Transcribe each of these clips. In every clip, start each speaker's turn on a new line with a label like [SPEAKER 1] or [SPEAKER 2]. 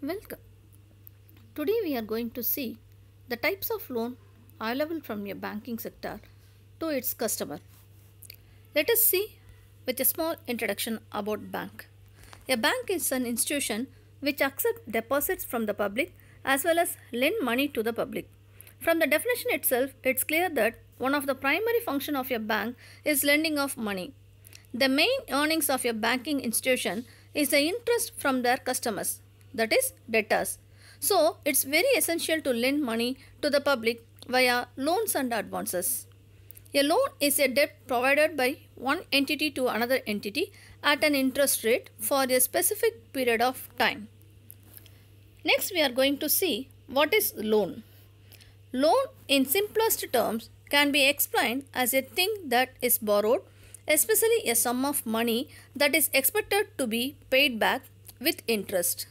[SPEAKER 1] Welcome. Today we are going to see the types of loan available from a banking sector to its customer. Let us see with a small introduction about bank. A bank is an institution which accepts deposits from the public as well as lend money to the public. From the definition itself, it's clear that one of the primary function of a bank is lending of money. The main earnings of a banking institution is the interest from their customers, that is debtors. So, it's very essential to lend money to the public via loans and advances. A loan is a debt provided by one entity to another entity at an interest rate for a specific period of time. Next, we are going to see what is loan. Loan, in simplest terms, can be explained as a thing that is borrowed, especially a sum of money that is expected to be paid back with interest.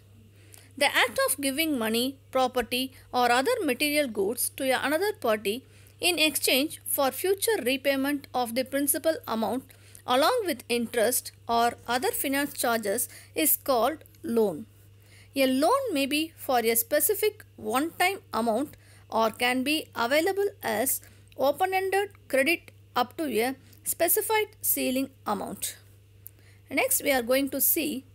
[SPEAKER 1] The act of giving money, property, or other material goods to another party in exchange for future repayment of the principal amount along with interest or other finance charges is called loan. A loan may be for a specific one-time amount or can be available as open-ended credit up to a specified ceiling amount. Next, we are going to see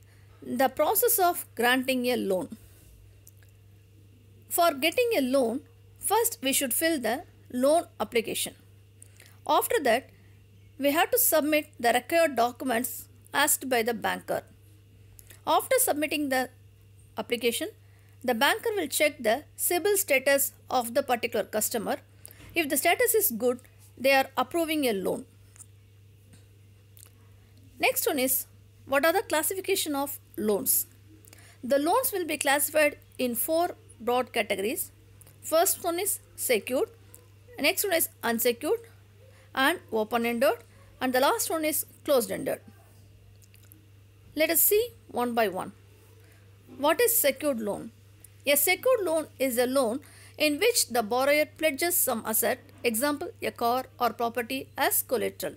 [SPEAKER 1] the process of granting a loan. For getting a loan, first we should fill the loan application. After that, we have to submit the required documents asked by the banker. After submitting the application, the banker will check the CIBIL status of the particular customer. If the status is good, they are approving a loan. Next one is, what are the classification of loans? The loans will be classified in four broad categories. First one is secured, next one is unsecured and open-ended, and the last one is closed-ended. Let us see one by one. What is secured loan? A secured loan is a loan in which the borrower pledges some asset, example a car or property, as collateral.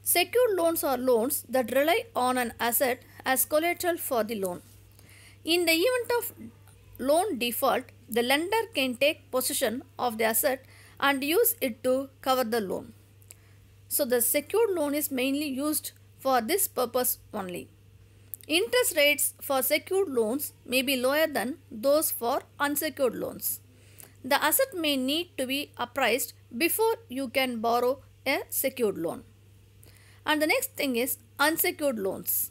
[SPEAKER 1] Secured loans are loans that rely on an asset as collateral for the loan. In the event of loan default, the lender can take possession of the asset and use it to cover the loan. So, the secured loan is mainly used for this purpose only. Interest rates for secured loans may be lower than those for unsecured loans. The asset may need to be appraised before you can borrow a secured loan. And the next thing is unsecured loans.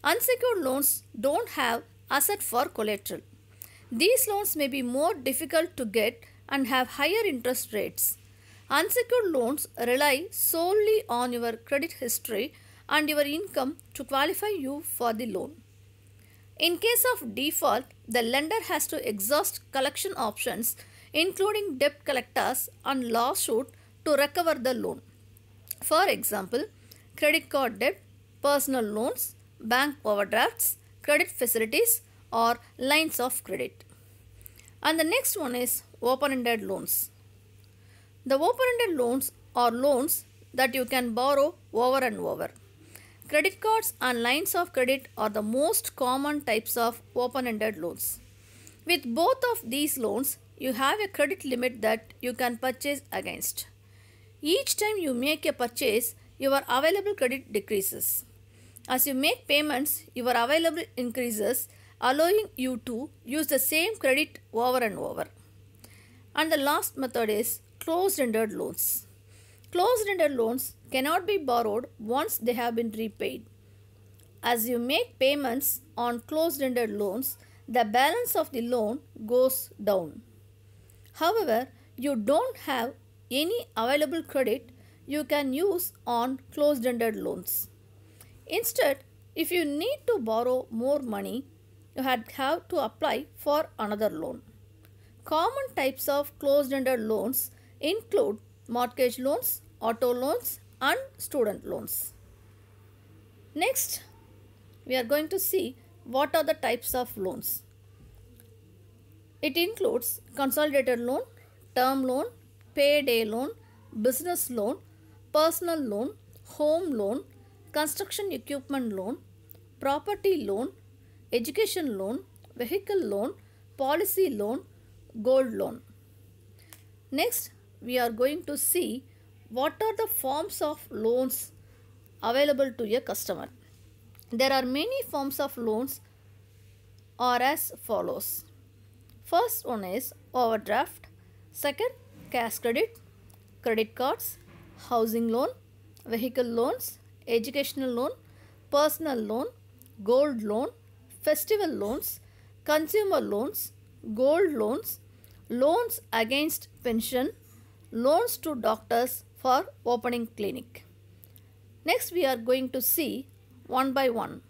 [SPEAKER 1] Unsecured loans don't have asset for collateral. These loans may be more difficult to get and have higher interest rates. Unsecured loans rely solely on your credit history and your income to qualify you for the loan. In case of default, the lender has to exhaust collection options including debt collectors and lawsuit to recover the loan. For example, credit card debt, personal loans, bank overdrafts, credit facilities or lines of credit. And the next one is open-ended loans. The open-ended loans are loans that you can borrow over and over. Credit cards and lines of credit are the most common types of open-ended loans. With both of these loans, you have a credit limit that you can purchase against. Each time you make a purchase, your available credit decreases. As you make payments, your available increases, allowing you to use the same credit over and over. And the last method is closed-ended loans. Closed-ended loans cannot be borrowed once they have been repaid. As you make payments on closed-ended loans, the balance of the loan goes down. However, you don't have any available credit you can use on closed-ended loans. Instead, if you need to borrow more money, you have to apply for another loan. Common types of closed-ended loans include mortgage loans, auto loans and student loans. Next, we are going to see what are the types of loans. It includes consolidated loan, term loan, payday loan, business loan, personal loan, home loan, construction equipment loan, property loan, education loan, vehicle loan, policy loan, gold loan. Next, we are going to see what are the forms of loans available to a customer. There are many forms of loans are as follows. First one is overdraft, second cash credit, credit cards, housing loan, vehicle loans, educational loan, personal loan, gold loan, festival loans, consumer loans, gold loans, loans against pension, loans to doctors for opening clinic. Next we are going to see one by one.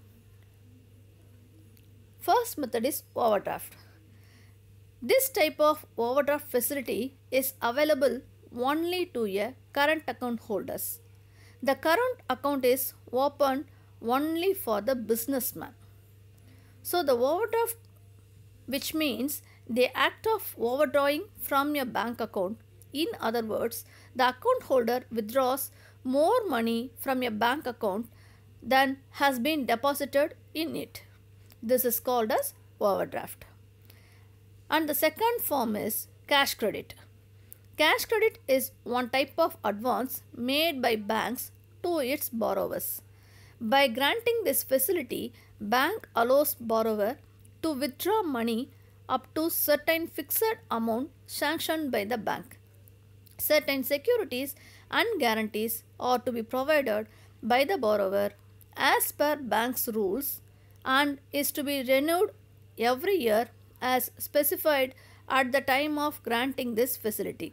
[SPEAKER 1] First method is overdraft. This type of overdraft facility is available only to a current account holders. The current account is opened only for the businessman. So the overdraft, which means the act of overdrawing from your bank account. In other words, the account holder withdraws more money from your bank account than has been deposited in it. This is called as overdraft. And the second form is cash credit. Cash credit is one type of advance made by banks to its borrowers. By granting this facility, bank allows borrower to withdraw money up to certain fixed amount sanctioned by the bank. Certain securities and guarantees are to be provided by the borrower as per bank's rules and is to be renewed every year as specified at the time of granting this facility.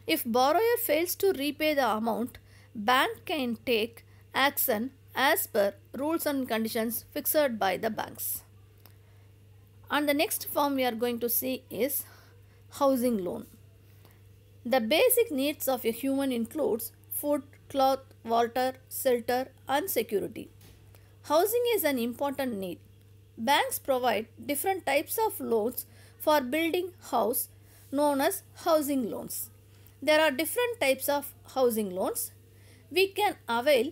[SPEAKER 1] If borrower fails to repay the amount, bank can take action as per rules and conditions fixed by the banks. And the next form we are going to see is housing loan. The basic needs of a human includes food, cloth, water, shelter and security. Housing is an important need. Banks provide different types of loans for building house known as housing loans. There are different types of housing loans. We can avail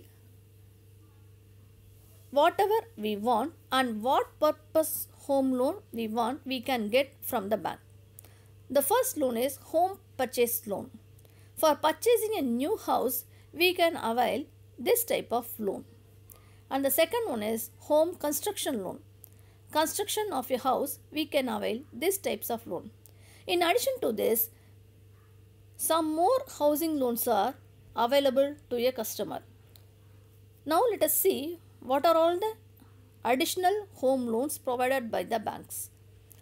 [SPEAKER 1] whatever we want and what purpose home loan we want we can get from the bank. The first loan is home purchase loan. For purchasing a new house, we can avail this type of loan. And the second one is home construction loan. Construction of a house, we can avail these types of loan. In addition to this, some more housing loans are available to a customer. Now let us see what are all the additional home loans provided by the banks.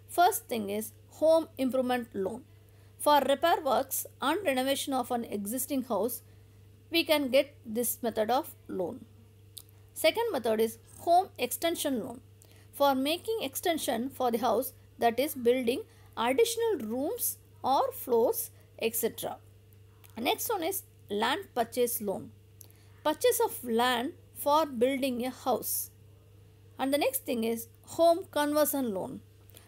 [SPEAKER 1] First thing is home improvement loan. For repair works and renovation of an existing house, we can get this method of loan. Second method is home extension loan. For making extension for the house, that is building additional rooms or floors, etc. Next one is land purchase loan. Purchase of land for building a house. And the next thing is home conversion loan.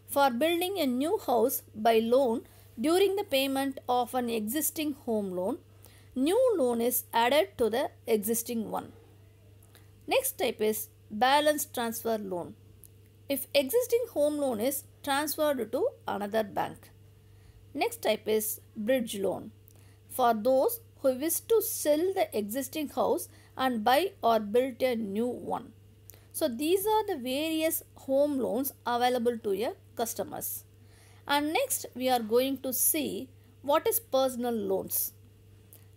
[SPEAKER 1] For building a new house by loan during the payment of an existing home loan, new loan is added to the existing one. Next type is balance transfer loan. If existing home loan is transferred to another bank. Next type is bridge loan. For those who wish to sell the existing house and buy or build a new one. So these are the various home loans available to your customers. And next we are going to see what is personal loans.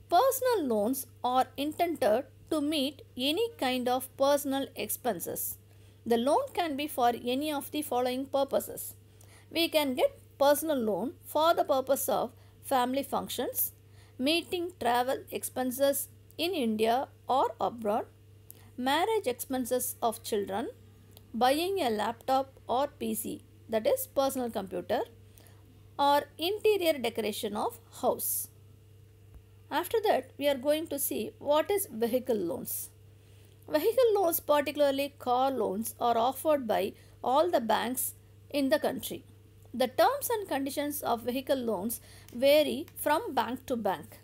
[SPEAKER 1] Personal loans are intended to meet any kind of personal expenses. The loan can be for any of the following purposes. We can get personal loan for the purpose of family functions, meeting travel expenses in India or abroad, marriage expenses of children, buying a laptop or PC, that is personal computer, or interior decoration of house. After that, we are going to see what is vehicle loans. Vehicle loans, particularly car loans, are offered by all the banks in the country. The terms and conditions of vehicle loans vary from bank to bank.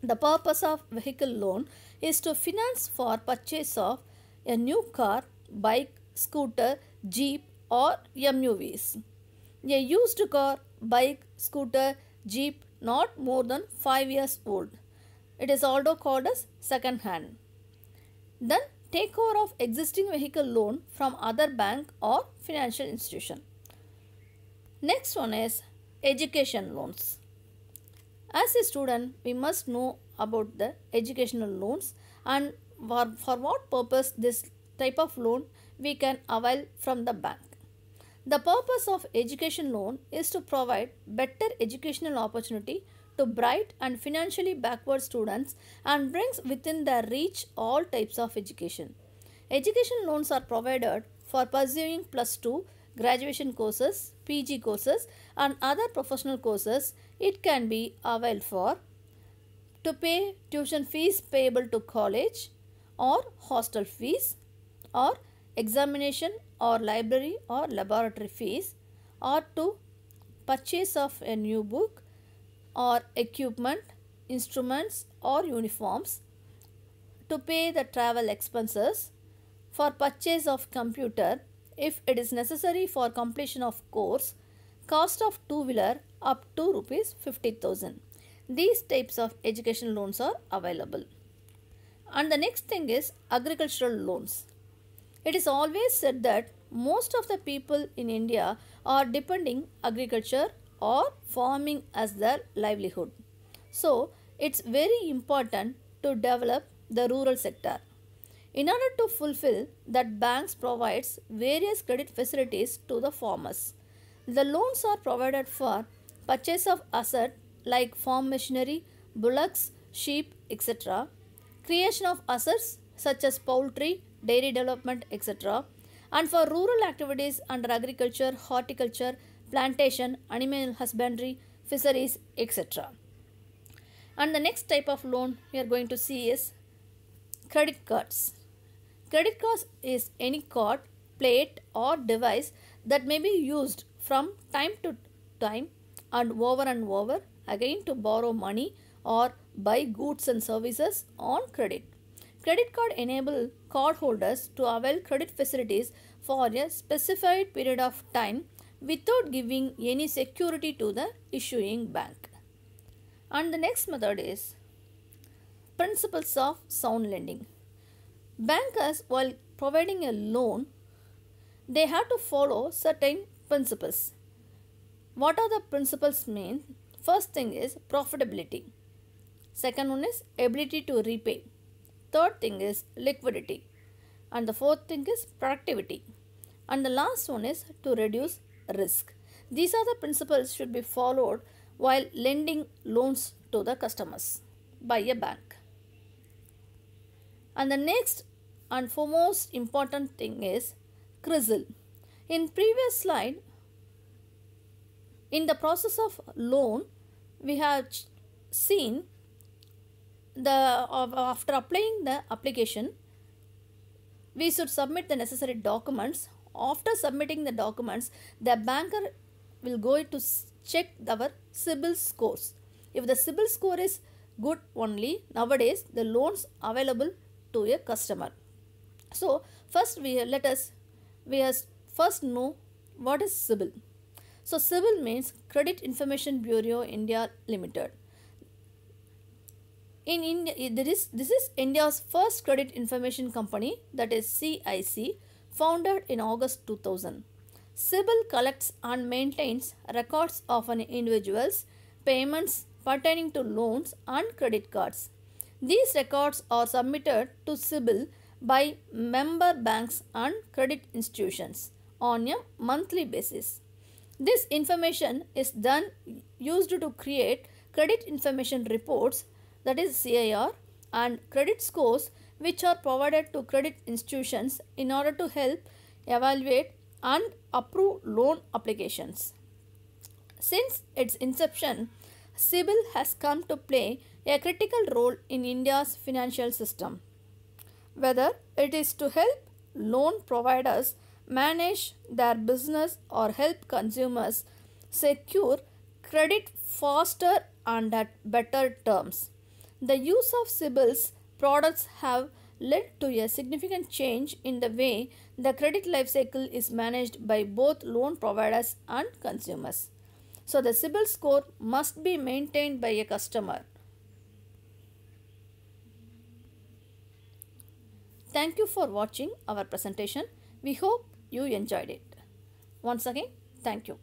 [SPEAKER 1] The purpose of vehicle loan is to finance for purchase of a new car, bike, scooter, jeep or MUVs. A used car, bike, scooter, jeep not more than 5 years old. It is also called as second hand. Then take over of existing vehicle loan from other bank or financial institution. Next one is education loans. As a student, we must know about the educational loans and for what purpose this type of loan we can avail from the bank. The purpose of education loan is to provide better educational opportunity to bright and financially backward students and brings within their reach all types of education. Education loans are provided for pursuing plus 2 graduation courses, PG courses and other professional courses. It can be availed for to pay tuition fees payable to college or hostel fees or examination or library or laboratory fees or to purchase of a new book or equipment, instruments or uniforms, to pay the travel expenses, for purchase of computer if it is necessary for completion of course, cost of two-wheeler up to rupees 50,000. These types of education loans are available. And the next thing is agricultural loans. It is always said that most of the people in India are depending agriculture or farming as their livelihood. So, it's very important to develop the rural sector. In order to fulfill that, banks provides various credit facilities to the farmers. The loans are provided for purchase of asset like farm machinery, bullocks, sheep, etc. Creation of assets such as poultry, dairy development, etc. And for rural activities under agriculture, horticulture, plantation, animal husbandry, fisheries, etc. And the next type of loan we are going to see is credit cards. Credit cards is any card, plate or device that may be used from time to time and over again to borrow money or buy goods and services on credit. Credit card enable cardholders to avail credit facilities for a specified period of time without giving any security to the issuing bank. And the next method is principles of sound lending. Bankers, while providing a loan, they have to follow certain principles. What are the principles mean? First thing is profitability. Second one is ability to repay. Third thing is liquidity. And the fourth thing is productivity. And the last one is to reduce risk. These are the principles should be followed while lending loans to the customers by a bank. And the next and foremost important thing is CRISIL. In previous slide, in the process of loan, we have seen after applying the application, we should submit the necessary documents. After submitting the documents, the banker will go to check our CIBIL scores. If the CIBIL score is good only, nowadays the loans available to a customer. So first we first know what is CIBIL. So CIBIL means Credit Information Bureau India Limited. In India, this is India's first credit information company, that is CIC, founded in August 2000. CIBIL collects and maintains records of an individual's payments pertaining to loans and credit cards. These records are submitted to CIBIL by member banks and credit institutions on a monthly basis. This information is then used to create credit information reports, that is CIR, and credit scores which are provided to credit institutions in order to help evaluate and approve loan applications. Since its inception, CIBIL has come to play a critical role in India's financial system. Whether it is to help loan providers manage their business or help consumers secure credit faster and at better terms, the use of CIBIL's products have led to a significant change in the way the credit life cycle is managed by both loan providers and consumers. So, the CIBIL score must be maintained by a customer. Thank you for watching our presentation. We hope you enjoyed it. Once again, thank you.